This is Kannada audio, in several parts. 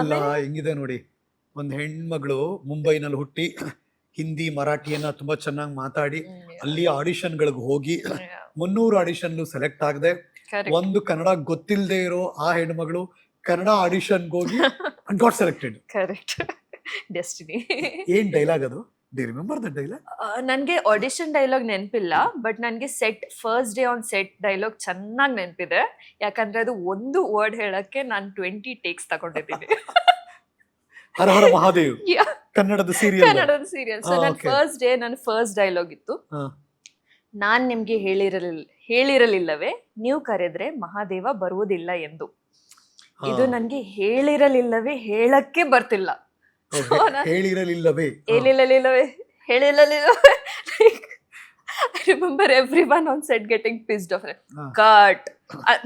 ಅಲ್ಲ ಆಮೇಲೆ ಹೆಂಗಿದೆ ನೋಡಿ, ಒಂದು ಹೆಣ್ಮಗಳು ಮುಂಬೈನಲ್ಲಿ ಹುಟ್ಟಿ ಹಿಂದಿ ಮರಾಠಿಯನ್ನ ತುಂಬಾ ಚೆನ್ನಾಗಿ ಮಾತಾಡಿ ಅಲ್ಲಿ ಆಡಿಷನ್ಗಳಿಗೆ ಹೋಗಿ 300 ಆಡಿಷನ್ಲು ಸೆಲೆಕ್ಟ್ ಆಗದೆ ಕರೆಕ್ಟ್ ಒಂದು ಕನ್ನಡ ಗೊತ್ತಿಲ್ಲದೆ ಇರೋ ಆ ಹೆಣ್ಮಗಳು ಕನ್ನಡ ಆಡಿಷನ್ಗೆ ಹೋಗಿ and got selected. Correct destiny. ಏನ್ ಡೈಲಾಗ್ ಅದು? D remember the dialogue? ನನಗೆ ಆಡಿಷನ್ ಡೈಲಾಗ್ ನೆನಪಿಲ್ಲ, ಬಟ್ ನನಗೆ first day on set dialogue ಚೆನ್ನಾಗಿ ನೆನಪಿದೆ. ಯಾಕಂದ್ರೆ ಅದು ಒಂದು ವರ್ಡ್ ಹೇಳಕ್ಕೆ ನಾನು 20 ಟೇಕ್ಸ್ ತಗೊಂಡಿದ್ದೀನಿ. ಹರ ಹರ ಮಹಾದೇವ್ Yeah. ಕನ್ನಡದ ಸೀರಿಯಲ್. ಕನ್ನಡದ ಸೀರಿಯಲ್. ಸೊ ನನ್ನ Okay. ಫಸ್ಟ್ ಡೇ ನನ್ನ ಫಸ್ಟ್ ಡೈಲಾಗ್ ಇತ್ತು, ನಾನ್ ನಿಮ್ಗೆ ಹೇಳಿರಲಿಲ್ಲವೇ ನೀವು ಕರೆದ್ರೆ ಮಹಾದೇವ ಬರುವುದಿಲ್ಲ ಎಂದು. ಇದು ನನ್ಗೆ ಹೇಳಿರಲಿಲ್ಲವೇ ಹೇಳಕ್ಕೆ ಬರ್ತಿಲ್ಲ. So ಹೇಳಿರಲಿಲ್ಲವೇ ಹೇಳಿರಲಿಲ್ಲವೇ I remember every one on set getting pissed off cut.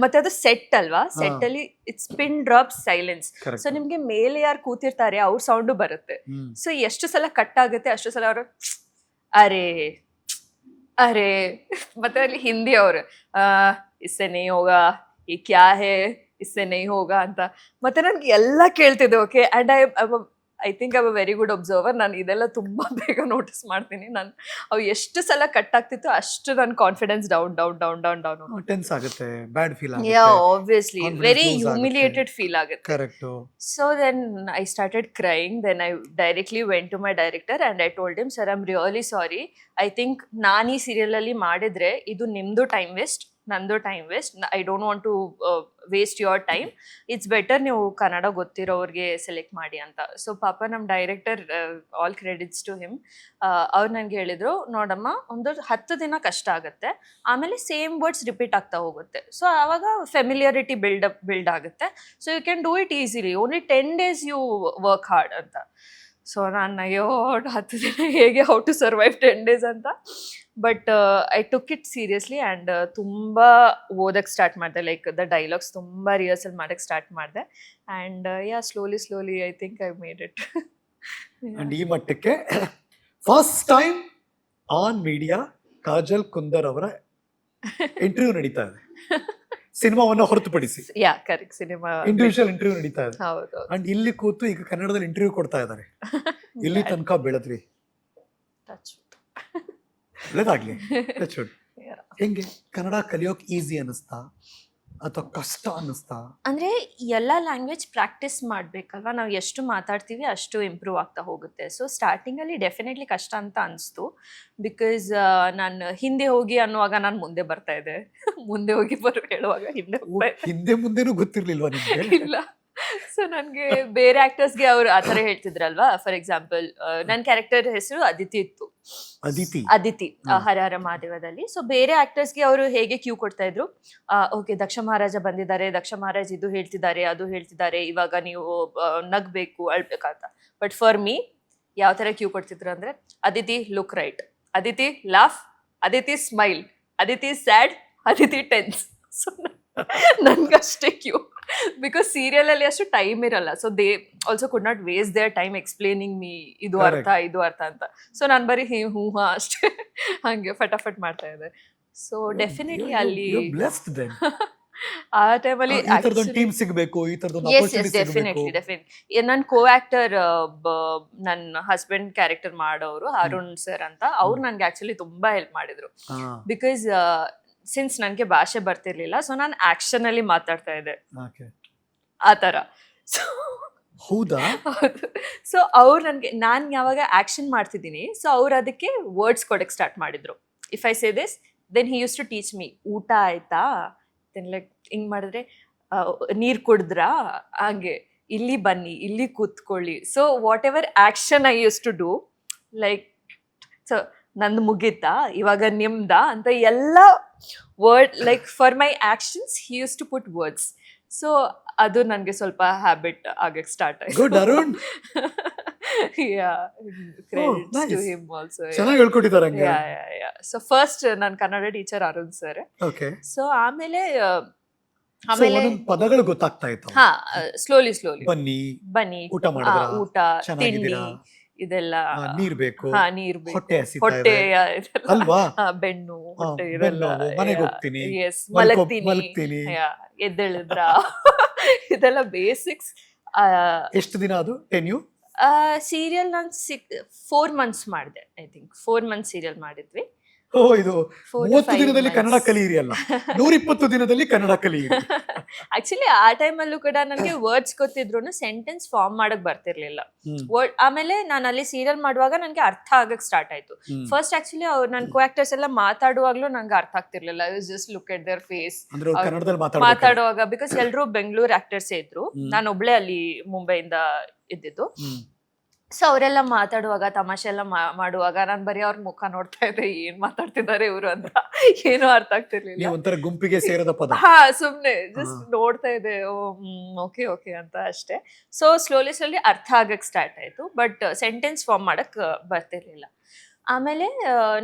ಮತ್ತೆ ಅದು ಸೆಟ್ ಅಲ್ವಾ, ಸೆಟ್ ಅಲ್ಲಿ it's pin drop silence. So ನಿಮ್ಗೆ ಮೇಲೆ ಯಾರು ಕೂತಿರ್ತಾರೆ ಅವ್ರ ಸೌಂಡು ಬರುತ್ತೆ. ಸೊ ಎಷ್ಟು ಸಲ ಕಟ್ ಆಗುತ್ತೆ ಅಷ್ಟು ಸಲ ಅವರು ಅರೆ ಅರೆ, ಮತ್ತೆ ಅಲ್ಲಿ ಹಿಂದಿ ಅವರು ಇಸ್ಸೆ ನೈ ಹೋಗಾ, ಈ ಕ್ಯಾ ಹೇ ಇಸ್ಸೆ ನೈ ಹೋಗಾ ಅಂತ. ಮತ್ತೆ ನನ್ಗೆ ಎಲ್ಲ ಕೇಳ್ತಿದ್ದೆ. Okay, and I think I a very good observer. ನಾನು ಇದೆಲ್ಲ ತುಂಬಾ ಬೇಗ ನೋಟಿಸ್ ಮಾಡ್ತೀನಿ. ನಾನು ಅವು ಎಷ್ಟು ಸಲ ಕಟ್ ಆಗ್ತಿತ್ತು ಅಷ್ಟು ನನ್ನ confidence down down down down down tense ಆಗುತ್ತೆ, ಬ್ಯಾಡ್ ಫೀಲ್ ಆಗುತ್ತೆ. Yeah obviously Confidence very lose humiliated feel ಆಗುತ್ತೆ. Correct. So then I started crying. Then I directly went to my director and I told him, sir, I'm really sorry. I think ನಾನು ಈ ಸೀರಿಯಲ್ ಅಲ್ಲಿ ಮಾಡಿದ್ರೆ ಇದು ನಿಮ್ದು ಟೈಮ್ ವೇಸ್ಟ್, ನಂದು time waste. I don't want to waste your time. It's better ನೀವು ಕನ್ನಡ ಗೊತ್ತಿರೋರಿಗೆ ಸೆಲೆಕ್ಟ್ ಮಾಡಿ ಅಂತ. ಸೊ ಪಾಪ ನಮ್ಮ director, all credits to him, ಅವ್ರು ನನಗೆ ಹೇಳಿದ್ರು, ನೋಡಮ್ಮ ಒಂದು 10 ದಿನ ಕಷ್ಟ ಆಗುತ್ತೆ, ಆಮೇಲೆ ಸೇಮ್ ವರ್ಡ್ಸ್ ರಿಪೀಟ್ ಆಗ್ತಾ ಹೋಗುತ್ತೆ. ಸೊ ಆವಾಗ ಫೆಮಿಲಿಯರಿಟಿ ಬಿಲ್ಡ್ ಆಗುತ್ತೆ. So you can do it easily, only 10 days you work hard ಅಂತ. ಸೊ ನಾನು ಅಯ್ಯೋ 10 ದಿನ ಹೇಗೆ, ಹೌ ಟು ಸರ್ವೈವ್ 10 days ಅಂತ. But I took it seriously and ತುಂಬ ಓದಕ್ಕೆ ಸ್ಟಾರ್ಟ್ ಮಾಡಿದೆ. ಲೈಕ್ ದ ಡೈಲಾಗ್ಸ್ ತುಂಬ ರಿಹರ್ಸಲ್ ಮಾಡೋಕ್ಕೆ ಸ್ಟಾರ್ಟ್ ಮಾಡಿದೆ. And yeah slowly I think I made it. And ಈ ಮಟ್ಟಕ್ಕೆ first time on media Kajal Kundar ಅವರ ಇಂಟರ್ವ್ಯೂ ನಡೀತಾ ಇದೆ, ಸಿನಿಮಾವನ್ನ ಹೊರತುಪಡಿಸಿ. ಯಾ ಕರೆಕ್ಟ್, ಸಿನಿಮಾ ಇಂಡಿವಿಜುವಲ್ ಇಂಟರ್ವ್ಯೂ ನಡೀತಾ ಇದೆ. ಹೌದು. ಅಂಡ್ ಇಲ್ಲಿ ಕೂತು ಈಗ ಕನ್ನಡದಲ್ಲಿ ಇಂಟರ್ವ್ಯೂ ಕೊಡ್ತಾ ಇದ್ದಾರೆ. ಇಲ್ಲಿ ತನಕ ಬೆಳೆದ್ವಿ, ಒಳ್ಳೇದಾಗ್ಲಿ. ಹೆಂಗೆ ಕನ್ನಡ ಕಲಿಯೋಕ್ ಈಸಿ ಅನಿಸ್ತಾ ಅಥವಾ ಕಷ್ಟ ಅನ್ನಿಸ್ತಾ? ಅಂದರೆ ಎಲ್ಲ ಲ್ಯಾಂಗ್ವೇಜ್ ಪ್ರಾಕ್ಟೀಸ್ ಮಾಡಬೇಕಲ್ವ. ನಾವು ಎಷ್ಟು ಮಾತಾಡ್ತೀವಿ ಅಷ್ಟು ಇಂಪ್ರೂವ್ ಆಗ್ತಾ ಹೋಗುತ್ತೆ. ಸೊ ಸ್ಟಾರ್ಟಿಂಗಲ್ಲಿ ಡೆಫಿನೆಟ್ಲಿ ಕಷ್ಟ ಅಂತ ಅನಿಸ್ತು. ಬಿಕಾಸ್ ನಾನು ಹಿಂದೆ ಹೋಗಿ ಅನ್ನುವಾಗ ನಾನು ಮುಂದೆ ಬರ್ತಾ ಇದ್ದೆ, ಮುಂದೆ ಹೋಗಿ ಹೇಳುವಾಗ ಹಿಂದೆ ಹೋಗ್ತಾ ಇದ್ದೆ. ಹಿಂದೆ ಮುಂದೆನೂ ಗೊತ್ತಿರ್ಲಿಲ್ವಾ ನಿಮ್ಗೆ? ಇಲ್ಲ. ಸೊ ನನಗೆ ಬೇರೆ ಆಕ್ಟರ್ಸ್ಗೆ ಅವ್ರು ಆ ಥರ ಹೇಳ್ತಿದ್ರಲ್ವಾ. ಫಾರ್ ಎಕ್ಸಾಂಪಲ್ ನನ್ನ ಕ್ಯಾರೆಕ್ಟರ್ ಹೆಸರು ಅದಿತಿ ಇತ್ತು, ಅದಿತಿ ಹರ ಹರ ಮಹಾದೇವದಲ್ಲಿ. ಸೊ ಬೇರೆ ಆಕ್ಟರ್ಸ್ಗೆ ಅವರು ಹೇಗೆ ಕ್ಯೂ ಕೊಡ್ತಾ ಇದ್ರು, ಓಕೆ ದಕ್ಷ ಮಹಾರಾಜ ಬಂದಿದ್ದಾರೆ, ದಕ್ಷ ಮಹಾರಾಜ್ ಇದು ಹೇಳ್ತಿದ್ದಾರೆ ಅದು ಹೇಳ್ತಿದ್ದಾರೆ, ಇವಾಗ ನೀವು ನಗ್ಬೇಕು ಅಳ್ಬೇಕಂತ. ಬಟ್ ಫಾರ್ ಮೀ ಯಾವ ಥರ ಕ್ಯೂ ಕೊಡ್ತಿದ್ರು ಅಂದರೆ, Aditi look right, Aditi laugh, Aditi smile, Aditi sad, Aditi tense. So ನನ್ಗಷ್ಟೇ ಕ್ಯೂ. ಬಿಕಾಸ್ ಸೀರಿಯಲ್ ಅಲ್ಲಿ ಅಷ್ಟು ಟೈಮ್ ಇರಲ್ಲ. So they also could not waste their time explaining me ಇದು ಅರ್ಥ ಇದು ಅರ್ಥ ಅಂತ. ಸೊ ನಾನು ಬರೀ ಹೂ ಹಾ ಅಷ್ಟೇ ಹಂಗೆ ಫಟಾಫಟ್ ಮಾಡ್ತಾ ಇದ್ದೆ. ಸೊ ಡೆಫಿನೆಟ್ಲಿ ಅಲ್ಲಿ ಆ ಟೈಮಲ್ಲಿ ಟೀಮ್ ಸಿಗಬೇಕು, ಈ ತರದೊಂದು ಡೆಫಿನೆಟ್ಲಿ ನನ್ನ ಕೋ ಆಕ್ಟರ್, ನನ್ನ ಹಸ್ಬೆಂಡ್ ಕ್ಯಾರೆಕ್ಟರ್ ಮಾಡೋರು ಅರುಣ್ ಸರ್ ಅಂತ, ಅವ್ರು ನನ್ಗೆ ಆಕ್ಚುಲಿ ತುಂಬಾ ಹೆಲ್ಪ್ ಮಾಡಿದ್ರು. ಬಿಕಾಸ್ ಸಿನ್ಸ್ ನನಗೆ ಭಾಷೆ ಬರ್ತಿರ್ಲಿಲ್ಲ, ಸೊ ನಾನು ಆಕ್ಷನ್ ಅಲ್ಲಿ ಮಾತಾಡ್ತಾ ಇದ್ದೆ ಆ ಥರ. ಸೊ ಹೌದಾ? ಹೌದು. ಸೊ ಅವ್ರು ನನಗೆ, ನಾನು ಯಾವಾಗ ಆಕ್ಷನ್ ಮಾಡ್ತಿದ್ದೀನಿ, ಸೊ ಅವ್ರು ಅದಕ್ಕೆ ವರ್ಡ್ಸ್ ಕೊಡಕ್ಕೆ ಸ್ಟಾರ್ಟ್ ಮಾಡಿದ್ರು. If I say this, then he use to teach me, ಊಟ ಆಯ್ತಾ, ದೆನ್ ಲೈಕ್ ಹಿಂಗೆ ಮಾಡಿದ್ರೆ ನೀರು ಕುಡಿದ್ರಾ, ಹಾಗೆ ಇಲ್ಲಿ ಬನ್ನಿ, ಇಲ್ಲಿ ಕೂತ್ಕೊಳ್ಳಿ. So whatever action I use to do, like so ನಂದು ಮುಗೀತಾ ಇವಾಗ ನಿಮ್ದಾ ಅಂತ ಎಲ್ಲ word, like for my actions he use to put words. So ಅದು ನನಗೆ ಸ್ವಲ್ಪ ಹ್ಯಾಬಿಟ್ ಆಗಕ್ಕೆ ಸ್ಟಾರ್ಟ್ ಆಯ್ತು. Good Arun. Credits to him also. ಚೆನ್ನಾಗಿ ಹೇಳ್ಕೊಟ್ಟಿದ್ದಾರೆ ಹಂಗೆ. ಸೊ ಫಸ್ಟ್ ನನ್ನ Kannada teacher Arun sir. Okay. So ಆಮೇಲೆ ಪದಗಳು ಗೊತ್ತಾಗ್ತಾ ಇತ್ತು. ಹಾ, ಸ್ಲೋಲಿ ಬನ್ನಿ, ಊಟ ಮಾಡಿದ್ರಾ, ಊಟ, ತಿಂಡಿ, ಇದೆಲ್ಲ ನೀರ್ ಬೇಕು, ನೀರ್ ಬೇಕು, ಹೊಟ್ಟೆ ಹೊಟ್ಟೆ ಅಲ್ವಾ, ಬೆನ್ನು, ಹೊಟ್ಟೆ, ಮನೆಗೆ ಹೋಗ್ತೀನಿ, ಮಲಗ್ತೀನಿ, ಎದ್ದೇಳಿದ್ರ ಇದೆಲ್ಲ ಬೇಸಿಕ್ಸ್. ಎಷ್ಟು ದಿನ ಅದು ಟೆನ್ಯೂ? ಸೀರಿಯಲ್ ನಾನು 4 ಮಂತ್ಸ್ ಮಾಡಿದೆ, ಐ ಥಿಂಕ್ 4 ಮಂತ್ಸ್ ಸೀರಿಯಲ್ ಮಾಡಿದ್ವಿ. ಓ, ಇದು 4 to 30 5 ದಿನದಲ್ಲಿ ಕನ್ನಡ months. ಕಲಿಯಿರಿ ಅಲ್ಲ, 120 ದಿನದಲ್ಲಿ ಕನ್ನಡ ಕಲಿಯಿರಿ. ಆಕ್ಚುಲಿ ಆ ಟೈಮಲ್ಲೂ ಕೂಡ ನನಗೆ ವರ್ಡ್ಸ್ ಗೊತ್ತಿದ್ರು ಸೆಂಟೆನ್ಸ್ ಫಾರ್ಮ್ ಮಾಡಕ್ ಬರ್ತಿರ್ಲಿಲ್ಲ. ವರ್ಡ್ ಆಮೇಲೆ ನಾನು ಅಲ್ಲಿ ಸೀರಿಯಲ್ ಮಾಡುವಾಗ ನನಗೆ ಅರ್ಥ ಆಗಕ್ ಸ್ಟಾರ್ಟ್ ಆಯ್ತು. ಫಸ್ಟ್ ಆಕ್ಚುಲಿ ಅವ್ರು ನನ್ನ ಕೋ ಆಕ್ಟರ್ಸ್ ಎಲ್ಲ ಮಾತಾಡುವಾಗ್ಲೂ ನಂಗೆ ಅರ್ಥ ಆಗ್ತಿರ್ಲಿಲ್ಲ. I was just look at their face ಅಂದ್ರೆ ಅವ್ರು ಕನ್ನಡದಲ್ಲಿ ಮಾತಾಡ್ಬೇಕು. ಮಾತಾಡುವಾಗ, ಬಿಕಾಸ್ ಎಲ್ರು ಬೆಂಗಳೂರು ಆಕ್ಟರ್ಸ್ ಇದ್ರು, ನಾನು ಒಬ್ಳೆ ಅಲ್ಲಿ ಮುಂಬೈಯಿಂದ ಇದ್ದಿದ್ದು. ಸೊ ಅವರೆಲ್ಲ ಮಾತಾಡುವಾಗ, ತಮಾಷೆ ಎಲ್ಲ ಮಾಡುವಾಗ ನಾನು ಬರೀ ಅವ್ರ ಮುಖ ನೋಡ್ತಾ ಇದ್ದೆ, ಏನ್ ಮಾತಾಡ್ತಿದ್ದಾರೆ ಇವ್ರು ಅಂತ, ಏನೂ ಅರ್ಥ ಆಗ್ತಿರ್ಲಿಲ್ಲ. ನೀವು ಒಂಥರ ಗುಂಪಿಗೆ ಸೇರದ ಪದ. ಹಾ, ಸುಮ್ನೆ ಜಸ್ಟ್ ನೋಡ್ತಾ ಇದ್ದೆ, ಓಕೆ ಓಕೆ ಅಂತ ಅಷ್ಟೇ. ಸೊ ಸ್ಲೋಲಿ ಅರ್ಥ ಆಗಕ್ ಸ್ಟಾರ್ಟ್ ಆಯ್ತು, ಬಟ್ ಸೆಂಟೆನ್ಸ್ ಫಾರ್ಮ್ ಮಾಡಕ್ ಬರ್ತಿರ್ಲಿಲ್ಲ. ಆಮೇಲೆ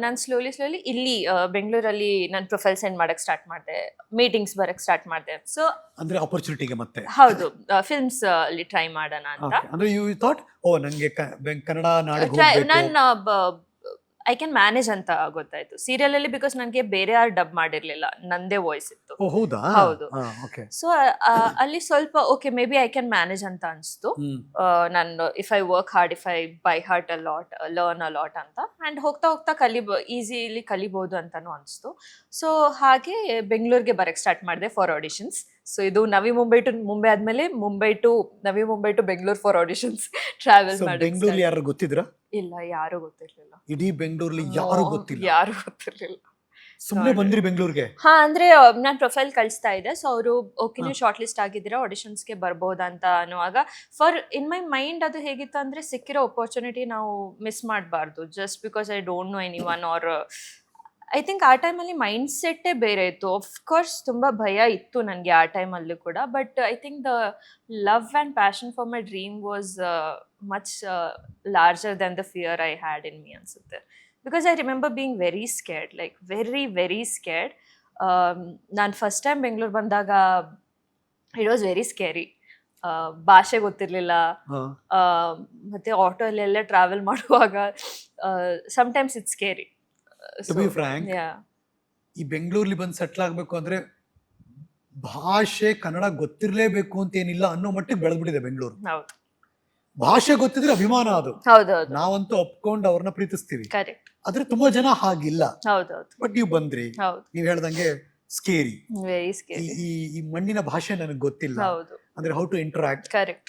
ನಾನು ಸ್ಲೋಲಿ ಇಲ್ಲಿ ಬೆಂಗಳೂರಲ್ಲಿ ನಾನು ಪ್ರೊಫೈಲ್ ಸೆಂಡ್ ಮಾಡಕ್ ಸ್ಟಾರ್ಟ್ ಮಾಡಿದೆ, ಮೀಟಿಂಗ್ಸ್ ಬರಕ್ ಸ್ಟಾರ್ಟ್ ಮಾಡಿದೆ. ಸೊ ಅಂದ್ರೆ ಆಪರ್ಚುನಿಟಿಗೆ ಮತ್ತೆ ಹೌದು, ಫಿಲ್ಮ್ಸ್ ಅಲ್ಲಿ ಟ್ರೈ ಮಾಡೋಣ ಅಂತ. ಅಂದ್ರೆ ಯು ಥಾಟ್, ಓ ನಂಗೆ ಕನ್ನಡ ನಾಡಿಗೆ ಹೋಗ್ಬೇಕು, ನಾನು ಐ ಕ್ಯಾನ್ ಮ್ಯಾನೇಜ್ ಅಂತ ಗೊತ್ತಾಯ್ತು ಸೀರಿಯಲ್ ಅಲ್ಲಿ, ಬಿಕಾಸ್ ನನಗೆ ಬೇರೆ ಯಾರು ಡಬ್ ಮಾಡಿರ್ಲಿಲ್ಲ, ನಂದೇ ವಾಯ್ಸ್ ಇತ್ತು. ಓ ಹೌದಾ? ಹೌದು. ಓಕೆ. ಸೊ ಅಲ್ಲಿ ಸ್ವಲ್ಪ okay, may be I can manage ಅಂತ ಅನಿಸ್ತು. ನಾನು if I work hard, if I by heart a lot, learn a lot ಅಂತ, ಆ್ಯಂಡ್ ಹೋಗ್ತಾ ಹೋಗ್ತಾ ಈಸಿಲಿ ಕಲಿಬೋದು ಅಂತಾನು ಅನಿಸ್ತು. ಸೊ ಹಾಗೆ ಬೆಂಗಳೂರಿಗೆ ಬರಕ್ಕೆ ಸ್ಟಾರ್ಟ್ ಮಾಡಿದೆ ಫಾರ್ ಆಡಿಷನ್ಸ್. ಸೊ ಇದು ನವಿ ಮುಂಬೈ ಟು ಮುಂಬೈ ಆದ್ಮೇಲೆ Navi Mumbai to Bengaluru for auditions travel ಮಾಡಿ. ಬೆಂಗಳೂರಲ್ಲಿ ಯಾರು ಗೊತ್ತಿದ್ರ? ಇಲ್ಲ, ಯಾರು ಗೊತ್ತಿರ್ಲಿಲ್ಲ. ಇಡೀ ಬೆಂಗಳೂರಲ್ಲಿ ಯಾರು ಗೊತ್ತಿಲ್ಲ? ಯಾರು ಗೊತ್ತಿರ್ಲಿಲ್ಲ. ಸುಮ್ಮನೆ ಬಂದ್ರಿ ಬೆಂಗಳೂರಿಗೆ? ಹಾ, ಅಂದ್ರೆ ನಾನು ಪ್ರೊಫೈಲ್ ಕಳಿಸ್ತಾ ಇದ್ದೆ. ಸೊ ಅವರು ಓಕೆ, ನೀವು ಶಾರ್ಟ್ ಲಿಸ್ಟ್ ಆಗಿದ್ದೀರಾ, ಆಡಿಷನ್ಸ್ಗೆ ಬರ್ಬೋದಂತ ಅನ್ನುವಾಗ, ಇನ್ ಮೈ ಮೈಂಡ್ ಅದು ಹೇಗಿತ್ತು ಅಂದ್ರೆ, ಸಿಕ್ಕಿರೋ ಅಪರ್ಚುನಿಟಿ ನಾವು ಮಿಸ್ ಮಾಡಬಾರ್ದು just because I don't know anyone. Or I think ಆ ಟೈಮಲ್ಲಿ ಮೈಂಡ್ ಸೆಟ್ಟೇ ಬೇರೆ ಇತ್ತು. ಆಫ್ಕೋರ್ಸ್ ತುಂಬ ಭಯ ಇತ್ತು ನನಗೆ ಆ ಟೈಮಲ್ಲೂ ಕೂಡ, but I think the love and passion for my dream was much larger than the fear I had in me ಅನ್ಸುತ್ತೆ. Because I remember being very scared, like very scared. ನಾನು ಫಸ್ಟ್ ಟೈಮ್ ಬೆಂಗಳೂರು ಬಂದಾಗ ಇಟ್ ವಾಸ್ ವೆರಿ ಸ್ಕೇರಿ. ಭಾಷೆ ಗೊತ್ತಿರಲಿಲ್ಲ, ಮತ್ತು ಆಟೋಲ್ಲೆಲ್ಲ ಟ್ರಾವೆಲ್ ಮಾಡುವಾಗ sometimes it's scary. To be frank, ಈ ಬೆಂಗಳೂರಲ್ಲಿ ಬಂದು ಸೆಟ್ಲ್ ಆಗ್ಬೇಕು ಅಂದ್ರೆ ಭಾಷೆ ಕನ್ನಡ ಗೊತ್ತಿರ್ಲೇಬೇಕು ಅಂತ ಏನಿಲ್ಲ ಅನ್ನೋ ಮಟ್ಟಿಗೆ ಬೆಳೆದ್ಬಿಟ್ಟಿದೆ ಬೆಂಗಳೂರು. ಹೌದು, ಭಾಷೆ ಗೊತ್ತಿದ್ರೆ ಅಭಿಮಾನ ಅದು. ಹೌದೌದು, ನಾವಂತೂ ಒಪ್ಕೊಂಡು ಅವ್ರನ್ನ ಪ್ರೀತಿಸ್ತೀವಿ. ಕರೆಕ್ಟ್. ಆದ್ರೆ ತುಂಬಾ ಜನ ಹಾಗಿಲ್ಲ. ಹೌದೌದು. ಬಟ್ ನೀವು ಬಂದ್ರಿ, ಹೌದು, ನೀವ್ ಹೇಳ್ದಂಗೆ ಸ್ಕೇರಿ. Very scary. ಈ ಮಣ್ಣಿನ ಭಾಷೆ ನನಗೆ ಗೊತ್ತಿಲ್ಲ. ಹೌದು, ಅಂದ್ರೆ ಹೌ ಟು ಇಂಟರಾಕ್ಟ್, ಕರೆಕ್ಟ್.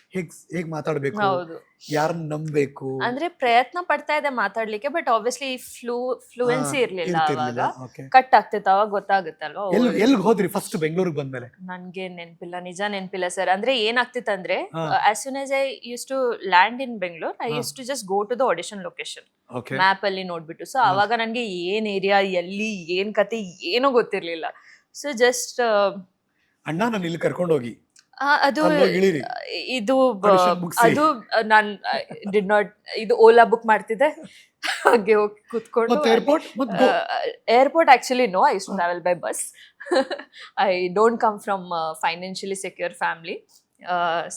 ಹೇಗ್ ಮಾತಾಡ್ಬೇಕು, ಹೌದು, ಯಾರನ್ನ ನಂಬಬೇಕು. ಅಂದ್ರೆ ಪ್ರಯತ್ನ ಪಡ್ತಾ ಇದೆ ಮಾತಾಡ್ಲಿಕ್ಕೆ, ಬಟ್ ಆಬ್ವಿಯಸ್ಲಿ ಫ್ಲೂಯೆನ್ಸಿ ಇರ್ಲಿಲ್ಲ ಅವಾಗ. ಕಟ್ ಆಗ್ತಿತ್ತು, ಅವಾಗ ಗೊತ್ತಾಗುತ್ತಲ್ವಾ. ಎಲ್ಗ್ ಹೋದ್ರಿ ಫಸ್ಟ್ ಬೆಂಗಳೂರಿಗೆ ಬಂದ್ಮೇಲೆ? ನನ್ಗೆ ನೆನ್ಪಿಲ್ಲ, ನಿಜ ನೆನ್ಪಿಲ್ಲ ಸರ್. ಅಂದ್ರೆ ಏನಾಗ್ತಿತ್ತಂದ್ರೆ, as soon as I use to land in Bengaluru, I use to just go to the audition location map ಅಲ್ಲಿ ನೋಡ್ಬಿಟ್ಟು. ಸೊ ಅವಾಗ ನನ್ಗೆ ಏನ್ ಏರಿಯಾ, ಎಲ್ಲಿ ಏನ್ ಕತೆ ಏನೂ ಗೊತ್ತಿರ್ಲಿಲ್ಲ. ಸೊ ಜಸ್ಟ್ ಅಣ್ಣ ನಾನು ಇಲ್ಲಿ ಕರ್ಕೊಂಡು ಹೋಗಿ ಅದು ಇದು ಅದು ನಾನ್ ಡಿಡ್ ನಾಟ್, ಇದು ಓಲಾ ಬುಕ್ ಮಾಡ್ತಿದ್ದೆ, ಹಾಗೆ ಹೋಗಿ ಕೂತ್ಕೊಂಡು. Airport actually no, I use to travel by bus. I don't come from financially secure family.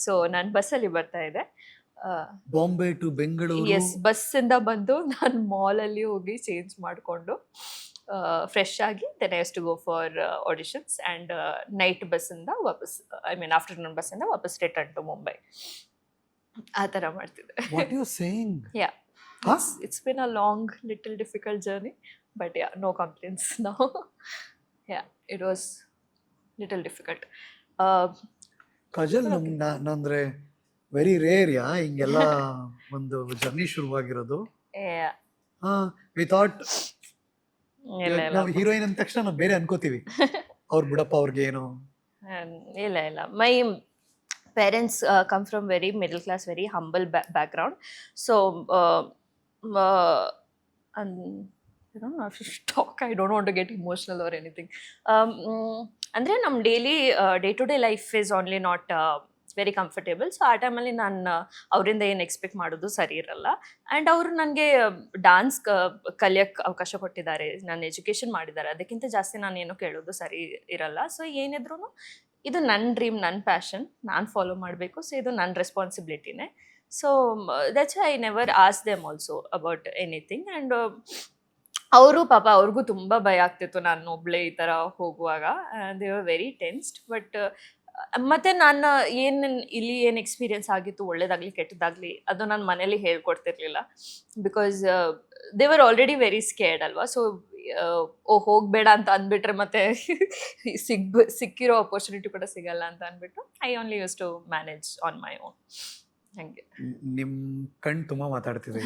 So ನಾನು ಬಸ್ಸಲ್ಲಿ ಬರ್ತಾ ಇದ್ದೆ, ಬಾಂಬೆ ಟು ಬೆಂಗಳೂರು. ಎಸ್, ಬಸ್ಸಿಂದ ಬಂದು ನಾನು ಮಾಲಲ್ಲಿ ಹೋಗಿ ಚೇಂಜ್ ಮಾಡಿಕೊಂಡು ಫ್ರೆಶ್ ಆಗಿ then I use to go for auditions, and night ಬಸ್ಸಿಂದ ವಾಪಸ್, ಐ ಮೀನ್ ಆಫ್ಟರ್ನೂನ್ ಬಸ್ಸಿಂದ ವಾಪಸ್ ರಿಟರ್ನ್ ಟು ಮುಂಬೈ. ಆ ಥರ ಮಾಡ್ತಿದ್ದೆ. What you saying? Yeah, it's been a long, little difficult journey, but yeah, no complaints now. Yeah, it was little difficult. ಕಜಲ್, ನಂದ್ರೆ ವೆರಿ ರೇರ್ ಹಿಂಗೆಲ್ಲ ಒಂದು ಜರ್ನಿ ಶುರುವಾಗಿರೋದು. ವಿ ಥಾಟ್ ನಾವು ಹೀರೋಯಿನ್ ಅಂದ ತಕ್ಷಣ ನಾವು ಬೇರೆ ಅನ್ಕೋತೀವಿ, ಅವ್ರು ಬಿಡಪ್ಪ ಅವ್ರಿಗೆ ಏನು. ಇಲ್ಲ, ಮೈ parents come from very middle class, very humble background. So and I don't know if you talk, I don't want to get emotional or anything. Andre nam daily day to day life is only not very comfortable. So ಆ ಟೈಮಲ್ಲಿ ನಾನು ಅವರಿಂದ ಏನು ಎಕ್ಸ್ಪೆಕ್ಟ್ ಮಾಡೋದು ಸರಿ ಇರಲ್ಲ. ಆ್ಯಂಡ್ ಅವರು ನನಗೆ ಡಾನ್ಸ್ ಕಲಿಯೋಕ್ಕೆ ಅವಕಾಶ ಕೊಟ್ಟಿದ್ದಾರೆ, ನನ್ನ ಎಜುಕೇಷನ್ ಮಾಡಿದ್ದಾರೆ, ಅದಕ್ಕಿಂತ ಜಾಸ್ತಿ ನಾನು ಏನು ಕೇಳೋದು ಸರಿ ಇರಲ್ಲ. ಸೊ ಏನಿದ್ರು ಇದು ನನ್ನ ಡ್ರೀಮ್, ನನ್ನ ಪ್ಯಾಷನ್, ನಾನು ಫಾಲೋ ಮಾಡಬೇಕು. ಸೊ ಇದು ನನ್ನ ರೆಸ್ಪಾನ್ಸಿಬಿಲಿಟಿನೇ. So that's I never ask them also about anything. And ಅವರು ಪಾಪ ಅವ್ರಿಗೂ ತುಂಬ ಭಯ ಆಗ್ತಿತ್ತು ನಾನು ಒಬ್ಬಳೇ ಈ ಥರ ಹೋಗುವಾಗ. They were very tensed. But ಮತ್ತೆ ನಾನು ಇಲ್ಲಿ ಏನು ಎಕ್ಸ್ಪೀರಿಯನ್ಸ್ ಆಗಿತ್ತು, ಒಳ್ಳೇದಾಗ್ಲಿ ಕೆಟ್ಟದಾಗ್ಲಿ, ಅದು ನಾನು ಮನೇಲಿ ಹೇಳ್ಕೊಡ್ತಿರ್ಲಿಲ್ಲ. Because they were already very scared ಅಲ್ವಾ. ಸೊ ಹೋಗ್ಬೇಡ ಅಂತ ಅಂದ್ಬಿಟ್ರೆ ಮತ್ತೆ ಸಿಕ್ಕಿರೋ ಅಪರ್ಚುನಿಟಿ ಕೂಡ ಸಿಗಲ್ಲ ಅಂತ ಅಂದ್ಬಿಟ್ಟು I only use to manage on my own. ಹಂಗೆ ನಿಮ್ ಕಣ್ ತುಂಬಾ ಮಾತಾಡ್ತಿದೆ.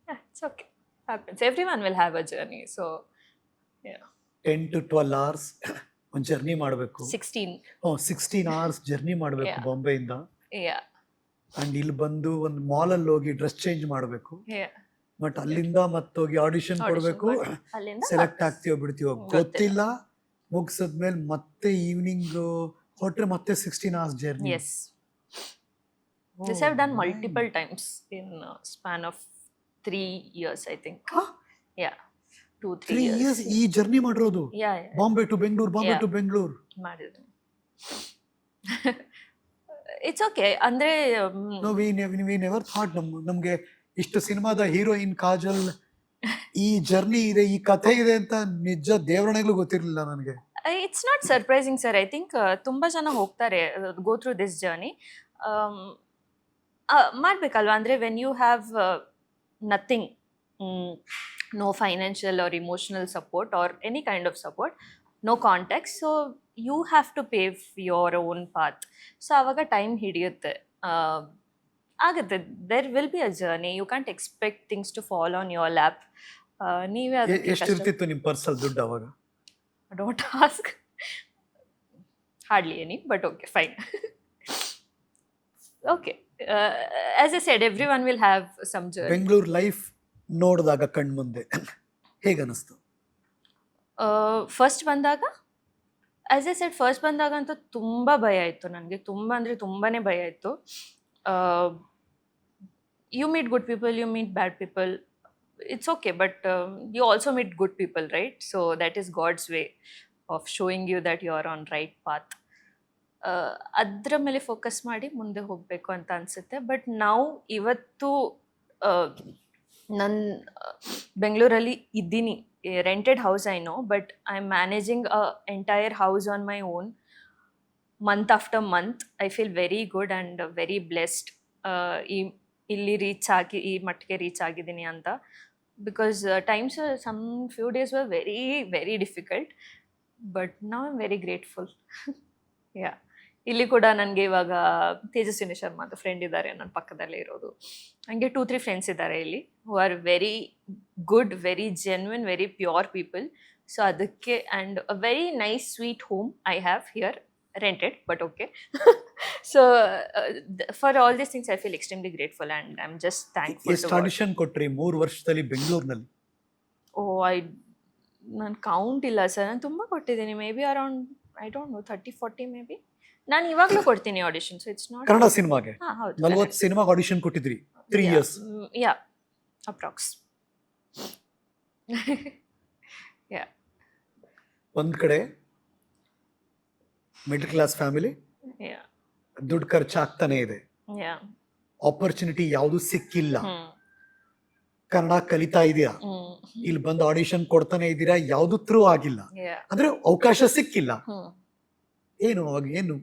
It's okay, happens. Everyone will have a journey. So 10 to 12 hours ಒಂದು ಜರ್ನಿ ಮಾಡಬೇಕು. 16 hours ಜರ್ನಿ ಮಾಡಬೇಕು Yeah. ಬಾಂಬೆಯಿಂದ. yeah ಅಂಡ್ ಇಲ್ಲಿ ಬಂದು ಒಂದು ಮಾಲ್ ಅಲ್ಲಿ ಹೋಗಿ ಡ್ರೆಸ್ ಚೇಂಜ್ ಮಾಡಬೇಕು. yeah ಬಟ್ ಅಲ್ಲಿಂದ ಮತ್ತೋಗಿ ಆಡಿಷನ್ Audition ಕೊಡಬೇಕು. ಕೊಟ್ಟು ಅಲ್ಲಿಂದ ಸೆಲೆಕ್ಟ್ ಆಗ್ತೀವೋ ಬಿಡ್ತೀವೋ ಗೊತ್ತಿಲ್ಲ. ಗೊತ್ತಿಲ್ಲ. ಮುಗಿಸಿದ್ಮೇಲೆ ಮತ್ತೆ ಈವ್ನಿಂಗ್ ಹೊಟ್ರೆ ಮತ್ತೆ 16 hours journey. yes this I've done multiple times in a span of 3 years, I think. yeah 2-3 3 years. years ಈ ಜರ್ನಿ ಮಾಡಿರೋದು. yeah Bombay to Bengaluru, Bombay Yeah. To Bengaluru. ಮಾಡಿದ್ವಿ. It's okay. ಅಂದ್ರೆ ನೋ ವಿ ನೆವರ್ ಥಾಟ್ ನಮ್ಗೆ ಇಷ್ಟು ಸಿನಿಮಾದ ಹೀರೋಯಿನ್ ಕಾಜಲ್ ಈ ಜರ್ನಿ ಇದೆ, ಈ ಕಥೆ ಇದೆ ಅಂತ ನಿಜ ದೇವರಣೆಗಳು ಗೊತ್ತಿರಲಿಲ್ಲ ನನಗೆ. It's not surprising sir. I think ತುಂಬಾ ಜನ ಹೋಗ್ತಾರೆ ಗೋ ಥ್ರೂ ದಿಸ್ ಜರ್ನಿ. ಮಾಡ್ಬೇಕಲ್ವಾ. ಅಂದ್ರೆ when you have nothing, no financial or emotional support or any kind of support, no contact, so you have to pave your own path. So ಆವಾಗ ಟೈಮ್ ಹಿಡಿಯುತ್ತೆ. ಆಗುತ್ತೆ. There will be a journey. You can't expect things to fall on your lap. ನೀವೇ ಎಷ್ಟಿರ್ತಿತ್ತು ನಿಮ್ ಪರ್ಸಲ್ ದುಡ್ಡು ಅವಾಗ? Don't ask. Hardly any, but okay fine. Okay, as I said everyone will have some journey. Bengaluru life ನೋಡಿದಾಗ ಕಣ್ ಮುಂದೆ ಹೇಗನ್ನಿಸ್ತು? ಫಸ್ಟ್ ಬಂದಾಗ, ಆಸ್ ಐ ಸೆಡ್, ಫಸ್ಟ್ ಬಂದಾಗ ಅಂತೂ ತುಂಬ ಭಯ ಇತ್ತು ನನಗೆ. ತುಂಬ ಅಂದರೆ ತುಂಬಾ ಭಯ ಇತ್ತು. You meet good people, you meet bad people, it's okay, but you also meet good people, right? So that is God's way of showing you that you are on right path. ಅದರ ಮೇಲೆ ಫೋಕಸ್ ಮಾಡಿ ಮುಂದೆ ಹೋಗಬೇಕು ಅಂತ ಅನಿಸುತ್ತೆ. ಬಟ್ ನಾವು ಇವತ್ತು ನನ್ನ ಬೆಂಗಳೂರಲ್ಲಿ ಇದ್ದೀನಿ. Rented house I know, but I am managing a entire house on my own month after month. I feel very good and very blessed. ಇಲ್ಲಿ ಈ ಮಟ್ಟಿಗೆ ರೀಚ್ ಆಗಿದ್ದೀನಿ ಅಂತ. Because times some few days were very very difficult, but now I am very grateful. Yeah, ಇಲ್ಲಿ ಕೂಡ ನನಗೆ ಇವಾಗ ತೇಜಸ್ವಿನಿ ಶರ್ಮಾ ಅಂತ ಫ್ರೆಂಡ್ ಇದ್ದಾರೆ ನನ್ನ ಪಕ್ಕದಲ್ಲೇ ಇರೋದು. ಹಂಗೆ 2-3 ಫ್ರೆಂಡ್ಸ್ ಇದ್ದಾರೆ ಇಲ್ಲಿ who are very good, very genuine, very pure people. So ಅದಕ್ಕೆ, and a very nice sweet home I have here, rented, but okay. So for all these things I feel extremely grateful and I am just thankful. ಎಷ್ಟು ಆಡಿಷನ್ ಕೊಟ್ರಿ 3 ವರ್ಷದಲ್ಲಿ ಬೆಂಗಳೂರಿನಲ್ಲಿ? ನಾನು ಕೌಂಟ್ ಇಲ್ಲ ಸರ್, ನಾನು ತುಂಬ ಕೊಟ್ಟಿದ್ದೀನಿ. May be around, I don't no, 30-40 may be. ನಾನು ಇವಾಗಲೂ ಕೊಡ್ತೀನಿ audition. So it's not Kannada ಸಿನಿಮಾಗೆ ಹಾಂ, ಹೌದು, 40 ಸಿನಿಮಾಗೆ ಆಡಿಷನ್ ಕೊಟ್ಟಿದ್ರಿ 3 years. ಯಾ, ಅಪ್ರಾಕ್ಸ್. ಯಾ, ಒಂದ್ ಕಡೆ ಮಿಡಲ್ ಕ್ಲಾಸ್ ಫ್ಯಾಮಿಲಿ, ಯಾ, ದುಡ್ಡು ಖರ್ಚಾಗ್ತಾನೆ ಇದೆ, ಯಾ, ಆಪರ್ಚುನಿಟಿ ಯಾವುದು ಸಿಕ್ಕಿಲ್ಲ, ಕನ್ನಡ ಕಲಿತಾ ಇದೀರಾ, ಇಲ್ಲಿ ಬಂದು ಆಡಿಷನ್ ಕೊಡ್ತಾನೆ ಇದ್ದೀರಾ, ಯಾವ್ದು ಥ್ರೂ ಆಗಿಲ್ಲ, ಯಾ, ಅಂದ್ರೆ ಅವಕಾಶ ಸಿಕ್ಕಿಲ್ಲ. ಏನು ಅವಾಗ ಏನು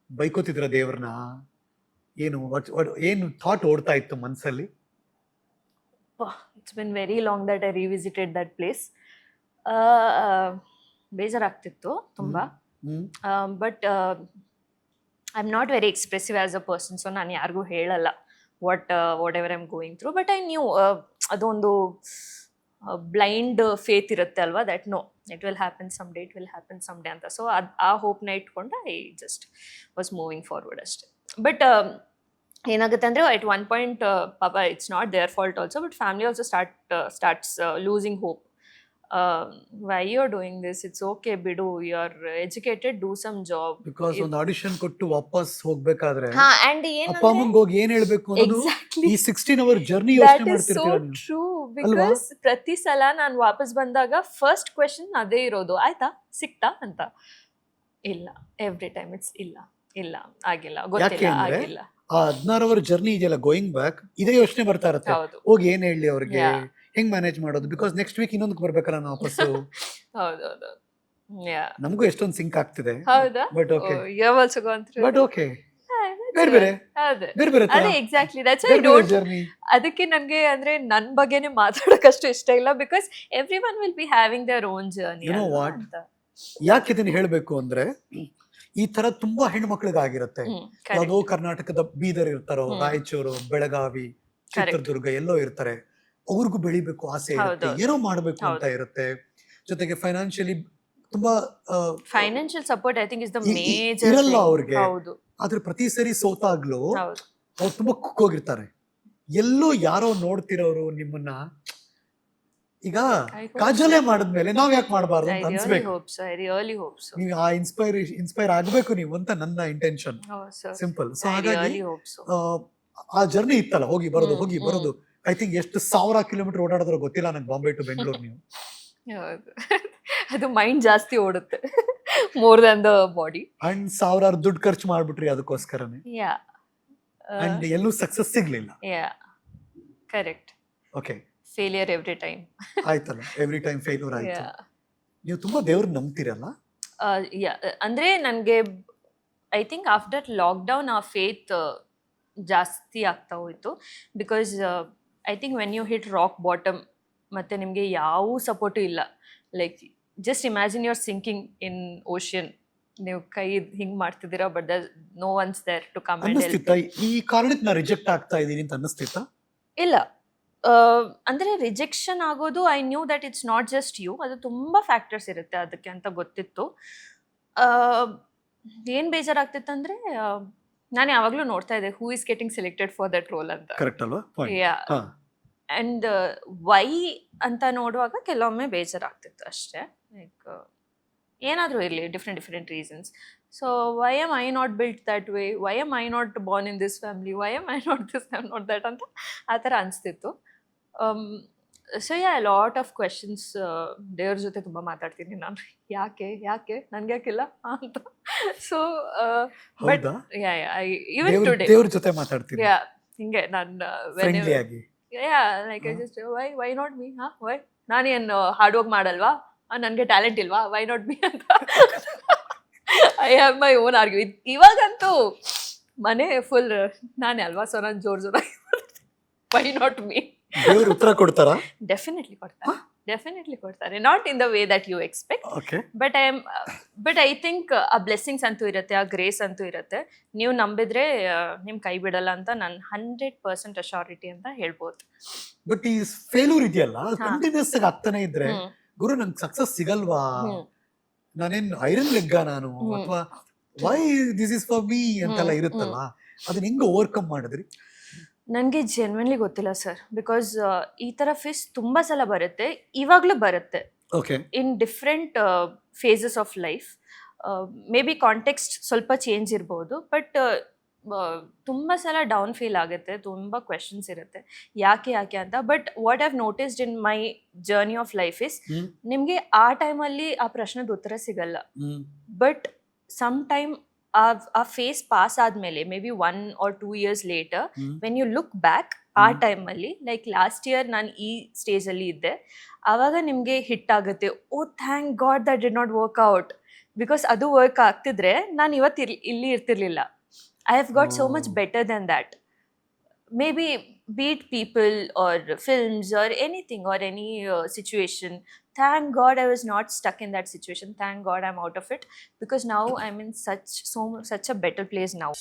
ಬೈಕೋತಿದ್ರ ದೇವ್ರನ್ನ? ಏನು ಥಾಟ್ ಓಡ್ತಾ ಇತ್ತು ಮನ್ಸಲ್ಲಿ? It's been very long that I revisited that place. ಬೇಜಾರಾಗ್ತಿತ್ತು ತುಂಬ. But I am not very expressive as a person. So ನಾನು ಯಾರಿಗೂ ಹೇಳಲ್ಲ whatever I am going through. But I knew ಅದೊಂದು ಬ್ಲೈಂಡ್ ಫೇತ್ ಇರುತ್ತೆ ಅಲ್ವಾ, that no it will happen someday, it will happen someday ಅಂತ. ಸೊ ಆ ಹೋಪ್ನ ಇಟ್ಕೊಂಡು I just was moving forward ಅಷ್ಟೆ. ಬಟ್ ಏನಾಗುತ್ತೆ ಅಂದರೆ ಅಟ್ ಒನ್ ಪಾಯಿಂಟ್ ಪಾಪ it's not their fault also, but family also starts losing hope. Why you are doing this, it's okay ಬಿಡು, you are educated, do some job. Because ಒಂದು ಆಡಿಷನ್ ಕೊಟ್ಟು ವಾಪಸ್ ಹೋಗ್ಬೇಕಾದ್ರೆ ಹಾ, ಅಂಡ್ ಅಪ್ಪ ಅಮ್ಮಂಗ್ ಹೋಗಿ ಏನ್ ಹೇಳ್ಬೇಕು ಅನ್ನೋದು ಎಕ್ಸಾಕ್ಟ್ಲಿ ಈ 16 hour ಜರ್ನಿ ದಟ್ ಯೋಚನೆ ಇಸ್ ಸೋ ಮಾಡ್ತಿರ್ತೀರ ನೀವು. ಟ್ರೂ. ಬಿಕಾಸ್ ಪ್ರತಿ ಸಲ ನಾನು ವಾಪಸ್ ಬಂದಾಗ ಫಸ್ಟ್ ಕ್ವೆಶನ್ ಅದೇ ಇರೋದು, ಆಯ್ತಾ, ಸಿಕ್ತಾ ಅಂತ. ಇಲ್ಲ, ಎವ್ರಿ ಟೈಮ್ ಇಟ್ಸ್ ಇಲ್ಲ, ಇಲ್ಲ, ಆಗಿಲ್ಲ, ಗೊತ್ತಿಲ್ಲ, ಯಾಕೆ ಅಂದ್ರೆ ಆಗಿಲ್ಲ. ಆ 16 hour ಜರ್ನಿ ಇದೆಯಲ್ಲ, ಗೋಯಿಂಗ್ ಬ್ಯಾಕ್, ಇದೇ ಯೋಚನೆ ಬರ್ತಾ ಇರತ್ತೆ. ಹೌದು, ಹೋಗಿ ಏನ್ ಹೇಳಿ ಅವ್ರಿಗೆ, Yeah. ಹೆಂಗ್ ಮ್ಯಾನೇಜ್ ಮಾಡೋದು, ಬಿಕಾಸ್ ನೆಕ್ಸ್ಟ್ ವೀಕ್ ಇನ್ನೊಂದಕ್ಕೆ ಬರ್ಬೇಕಲ್ಲ ನಾವು ವಾಪಸ್ಸು. ಹೌದೌದು. Yeah. ನಮಗೂ ಎಷ್ಟೊಂದು ಸಿಂಕ್ ಆಗ್ತಿದೆ. ಹೌದಾ? But okay. You have also gone through but it? Okay. That's ಬೇರೆ good. ಬೇರೆ ಅದೇ ಬೇರೆ ಬೇರೆ ತರ ಅದೇ ಎಕ್ಸಾಕ್ಟ್ಲಿ ದಟ್ಸ್ ಐ ಬೇರೆ ಬೇರೆ ಡೋಂಟ್ ಜರ್ನಿ. ಅದಕ್ಕೆ ನನಗೆ ಅಂದ್ರೆ ನನ್ನ ಬಗ್ಗೆನೇ ಮಾತಾಡೋಕಷ್ಟು ಇಷ್ಟ ಇಲ್ಲ because every one will be having their own journey You know what? ಯಾಕೆ ಇದನ್ನ ಹೇಳ್ಬೇಕು ಅಂದ್ರೆ ಈ ತರ ತುಂಬಾ ಹೆಣ್ಮಕ್ಳಿಗಾಗಿರುತ್ತೆ. ಯಾವ್ದೋ ಕರ್ನಾಟಕದ ಬೀದರ್ ಇರ್ತಾರೋ, ರಾಯಚೂರು, ಬೆಳಗಾವಿ, ಚಿತ್ರದುರ್ಗ ಎಲ್ಲೋ ಇರ್ತಾರೆ. ಅವ್ರಿಗೂ ಬೆಳಿಬೇಕು ಆಸೆ ಇರುತ್ತೆ, ಏನೋ ಮಾಡ್ಬೇಕು ಅಂತ ಇರುತ್ತೆ. ಜೊತೆಗೆ ಫೈನಾನ್ಷಿಯಲಿ ತುಂಬಾ financial support I think is the E- major ಇರಲ್ಲ ಅವ್ರಿಗೆ. ಹೌದು ಆದ್ರೆ ಪ್ರತಿ ಸರಿ ಸೋತಾಗ್ಲೂ ಹೌದು ಅವ್ರು ತುಂಬಾ ಕುಕ್ಕೋಗಿರ್ತಾರೆ. ಎಲ್ಲೋ ಯಾರೋ ನೋಡ್ತಿರೋರು ನಿಮ್ಮನ್ನ, ಈಗ ಕಾಜಲೇ ಮಾಡಿದ್ಮೇಲೆ ನಾವ್ ಯಾಕೆ ಮಾಡಬಾರ್ದು ಐ ಅಂತ ರಿಯಲಿ ಅನ್ಸ್ಬೇಕು. Hope so I really hope so ನೀವು ಆ ಇನ್ಸ್ಪೈರ್ ಆಗ್ಬೇಕು ನೀವು ಅಂತ ನನ್ನ ಇಂಟೆನ್ಷನ್. ಸಿಂಪಲ್. ಸೊ ಐ ಹಾಗಾಗಿ ರಿಯಲಿ ಹೋಪ್ ಸೊ ಆ ಜರ್ನಿ ಇತ್ತಲ್ಲ, ಹೋಗಿ ಬರೋದು. ಐ ಥಿಂಕ್ ಎಷ್ಟು 1000 ಕಿಲೋಮೀಟರ್ ಓಡಾಡಿದ್ರು ಗೊತ್ತಿಲ್ಲ ನಂಗೆ, ಬಾಂಬೆ ಟು ಬೆಂಗಳೂರು ನೀವು. ಹೌದು ಅದು ಮೈಂಡ್ ಜಾಸ್ತಿ ಓಡುತ್ತೆ more than the body. And 1000 ದುಡ್ಡು ಖರ್ಚು ಮಾಡ್ಬಿಟ್ರಿ ಅದಕ್ಕೋಸ್ಕರನೇ. ಯಾ ಅಂಡ್ ಎಲ್ಲೂ ಸಕ್ಸಸ್ ಸಿಗ್ಲಿಲ್ಲ. Yeah correct. Okay, failure every time. ಆಯ್ತಲ್ಲ, ಎವ್ರಿ ಟೈಮ್ ಫೇಲ್ಯೂರ್ ಆಯ್ತು. ನೀವು ತುಂಬಾ ದೇವ್ರನ್ನ ನಂಬ್ತೀರಲ್ಲ? ಅಂದ್ರೆ ನನಗೆ ಐ ಥಿಂಕ್ ಆಫ್ಟರ್ ಲಾಕ್ಡೌನ್ ಆ ಫೇತ್ ಜಾಸ್ತಿ ಆಗ್ತಾ ಹೋಯ್ತು because I think when you hit rock bottom ಮತ್ತೆ ನಿಮಗೆ ಯಾವ ಸಪೋರ್ಟು ಇಲ್ಲ. Like just imagine your sinking in ocean, ನೀವು ಕೈ ಹಿಂಗ್ ಮಾಡ್ತಿದ್ದೀರಾ but no one's there to come and help. ಅನ್ನಿಸ್ತಿತ್ತ ಈ ಕಾರಣಕ್ಕೆ ನಾ ರಿಜೆಕ್ಟ್ ಆಗ್ತಾ ಇದ್ದೀನಿ ಅಂತ ಅನ್ನಿಸ್ತಿತ್ತ? ಇಲ್ಲ, ಅಂದರೆ ರಿಜೆಕ್ಷನ್ ಆಗೋದು I knew that it's not just you, ಅದು ತುಂಬ ಫ್ಯಾಕ್ಟರ್ಸ್ ಇರುತ್ತೆ ಅದಕ್ಕೆ ಅಂತ ಗೊತ್ತಿತ್ತು. ಏನು ಬೇಜಾರಾಗ್ತಿತ್ತು ಅಂದರೆ ನಾನು ಯಾವಾಗಲೂ ನೋಡ್ತಾ ಇದ್ದೆ who is getting selected for that roll ಅಂತ. ಕರೆಕ್ಟ್ ಅಲ್ವಾ? ಯಾ, ಆ್ಯಂಡ್ ವೈ ಅಂತ ನೋಡುವಾಗ ಕೆಲವೊಮ್ಮೆ ಬೇಜಾರಾಗ್ತಿತ್ತು ಅಷ್ಟೇ. ಲೈಕ್ ಏನಾದರೂ ಇರಲಿ, different reasons. So why am I not built that way, why am I not born in this family, why am I not this, I am not that ಅಂತ ಆ ಥರ ಅನಿಸ್ತಿತ್ತು. ಸೊ ಯಾ, ಲಾಟ್ ಆಫ್ ಕ್ವೆಶನ್ಸ್. ದೇವ್ರ ಜೊತೆ ತುಂಬ ಮಾತಾಡ್ತೀನಿ ನಾನು, ಯಾಕೆ ನನಗೆ ಯಾಕಿಲ್ಲ ಅಂತ. So but yeah even today ದೇವ್ರ ಜೊತೆ ಮಾತಾಡ್ತೀನಿ ಯಾ ಹಿಂಗೆ ನಾನು ಫ್ರೆಂಡ್ಲಿ ಆಗಿ. Yeah like I just why not me, Y ನಾನೇನು ಹಾರ್ಡ್ ವರ್ಕ್ ಮಾಡಲ್ವಾ, ನನಗೆ ಟ್ಯಾಲೆಂಟ್ ಇಲ್ವಾ, ವೈ ನಾಟ್ ಮೀ ಅಂತ I have my own argue. ಇವಾಗಂತೂ ಮನೆ ಫುಲ್ ನಾನೇ ಅಲ್ವಾ, ಸೊ ನಾನು ಜೋರ್ ವೈ ನಾಟ್ ಮೀ. ದೇವ್ರು ಉತ್ತರ ಕೊಡ್ತಾರಾ? ಡೆಫಿನೆಟ್ಲಿ ಕೊಡ್ತಾರೆ, not in the way that you expect, but I think ಆ ಬ್ಲೆಸ್ಸಿಂಗ್ಸ್ ಅಂತೂ ಇರುತ್ತೆ, ಆ ಗ್ರೇಸ್ ಅಂತೂ ಇರುತ್ತೆ. ನೀವು ನಂಬಿದ್ರೆ ನಿಮ್ ಕೈ ಬಿಡಲ್ಲ ಅಂತ ನಾನು 100% ಅಶ್ಯೂರಿಟಿ ಅಂತ ಹೇಳ್ಬೋದು. ಬಟ್ ಈ ಫೇಲ್ಯೂರ್ ಇದೆಯಲ್ಲ, ಕಂಟಿನ್ಯೂಸ್ ಆಗಿ ಆಗ್ತಾನೆ ಇದ್ರೆ ಗುರು ನಂಗೆ ಸಕ್ಸಸ್ ಸಿಗಲ್ವಾ, ನಾನೇನ್ ಐರನ್ ಲೆಗ್ಗ ನಾನು, ಅಥವಾ why this is for me ಅಂತೆಲ್ಲ ಇರುತ್ತಲ್ಲ, ಅದನ್ನ ಹೆಂಗ ಓವರ್ಕಮ್ ಮಾಡಿದ್ರಿ? ನನಗೆ ಜೆನ್ವನ್ಲಿ ಗೊತ್ತಿಲ್ಲ ಸರ್, ಬಿಕಾಸ್ ಈ ಥರ ಫೇಸ್ ತುಂಬ ಸಲ ಬರುತ್ತೆ, ಇವಾಗಲೂ ಬರುತ್ತೆ. Okay, in different phases of life. Maybe context ಸ್ವಲ್ಪ ಚೇಂಜ್ ಇರ್ಬೋದು, ಬಟ್ ತುಂಬ ಸಲ ಡೌನ್ ಫೀಲ್ ಆಗುತ್ತೆ, ತುಂಬ ಕ್ವೆಶನ್ಸ್ ಇರುತ್ತೆ ಯಾಕೆ ಅಂತ. But what I've noticed in my journey of life is, ನಿಮಗೆ ಆ ಟೈಮಲ್ಲಿ ಆ ಪ್ರಶ್ನೆದ ಉತ್ತರ ಸಿಗಲ್ಲ, ಬಟ್ ಸಮ್ ಟೈಮ್ ಆ ಫೇಸ್ ಪಾಸ್ ಆದಮೇಲೆ maybe 1 or 2 years later when you look back, ಆ ಟೈಮಲ್ಲಿ ಲೈಕ್ ಲಾಸ್ಟ್ ಇಯರ್ ನಾನು ಈ ಸ್ಟೇಜಲ್ಲಿ ಇದ್ದೆ, ಆವಾಗ ನಿಮಗೆ ಹಿಟ್ ಆಗುತ್ತೆ, oh thank God that did not work out, because ಅದು ವರ್ಕ್ ಆಗ್ತಿದ್ರೆ ನಾನು ಇವತ್ತು ಇಲ್ಲಿ ಇರ್ತಿರ್ಲಿಲ್ಲ. I have got so much better than that. Maybe be it people or films or anything or any situation. Thank God I was not stuck in that situation. Thank God I'm out of it, because now I'm in such a better place now.